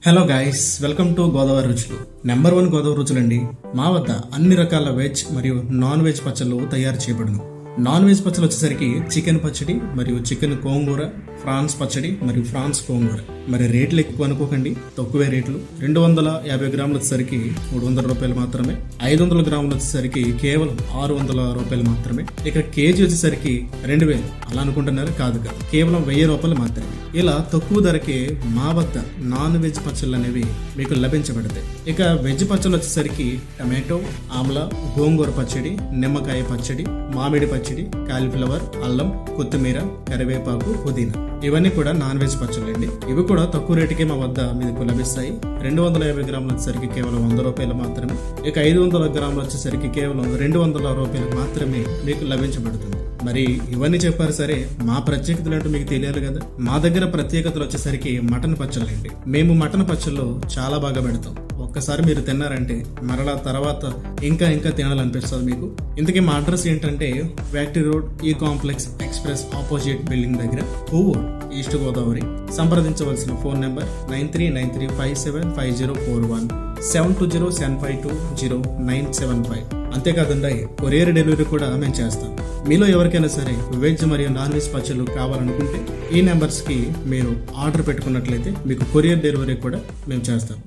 Hello guys, welcome to Godavari రుచులు. Number 1 Godavari రుచులండి. మా వద్ద అన్ని రకాల వెజ్ మరియు నాన్ వెజ్ పచ్చళ్ళు తయారు చేయబడును. నాన్ వెజ్ పచ్చళ్ళు వచ్చేసరికి చికెన్ పచ్చడి మరియు చికెన్ గోంగూర, ఫ్రాన్స్ పచ్చడి మరియు ఫ్రాన్స్ గోంగూర. మరి రేట్లు ఎక్కువ అనుకోకండి, తక్కువే రేట్లు. 250 గ్రాములు వచ్చేసరికి 300 రూపాయలు మాత్రమే. 500 గ్రాములు వచ్చేసరికి కేవలం 600 రూపాయలు మాత్రమే. ఇక కేజీ వచ్చేసరికి 2000 అలా అనుకుంటున్నారు, కాదు కాదు, కేవలం 1000 రూపాయలు మాత్రమే. ఇలా తక్కువ ధరకే మా వద్ద నాన్ వెజ్ పచ్చళ్ళు అనేవి మీకు లభించబడతాయి. ఇక వెజ్ పచ్చళ్ళు వచ్చేసరికి టమాటో, ఆమ్లా, గోంగూర పచ్చడి, నిమ్మకాయ పచ్చడి, మామిడి పచ్చడి, కాలీఫ్లవర్, అల్లం, కొత్తిమీర, కరివేపాకు, పుదీనా, ఇవన్నీ కూడా నాన్ వెజ్ పచ్చళ్ళు అండి. ఇవి కూడా తక్కువ రేటుకే మా వద్ద మీకు లభిస్తాయి. 250 గ్రాములు వచ్చేసరికి కేవలం 100 రూపాయలు మాత్రమే. ఇక 500 గ్రాములు వచ్చేసరికి కేవలం 200 రూపాయలు మాత్రమే మీకు లభించబడుతుంది. మరి ఇవన్నీ చెప్పారు సరే, మా ప్రత్యేకతలు ఏంటో మీకు తెలియాలి కదా. మా దగ్గర ప్రత్యేకతలు వచ్చేసరికి మటన్ పచ్చళ్ళు అండి. మేము మటన్ పచ్చళ్ళు చాలా బాగా పెడతాం. ఒక్కసారి మీరు తిన్నారంటే మరలా తర్వాత ఇంకా తినాలనిపిస్తుంది మీకు. ఇంతకీ మా అడ్రస్ ఏంటంటే ఫ్యాక్టరీ రోడ్, ఈ కాంప్లెక్స్ ఎక్స్ప్రెస్ ఆపోజిట్ బిల్డింగ్ దగ్గర, కొవ్వూరు, ఈస్ట్ గోదావరి. సంప్రదించవలసిన ఫోన్ నెంబర్ 9393575041, 7207520975. అంతేకాదండి, కొరియర్ డెలివరీ కూడా మేము చేస్తాం. మీలో ఎవరికైనా సరే వెజ్ మరియు నాన్ వెజ్ పచ్చళ్ళు కావాలనుకుంటే ఈ నెంబర్స్కి మీరు ఆర్డర్ పెట్టుకున్నట్లయితే మీకు కొరియర్ డెలివరీ కూడా మేము చేస్తాం.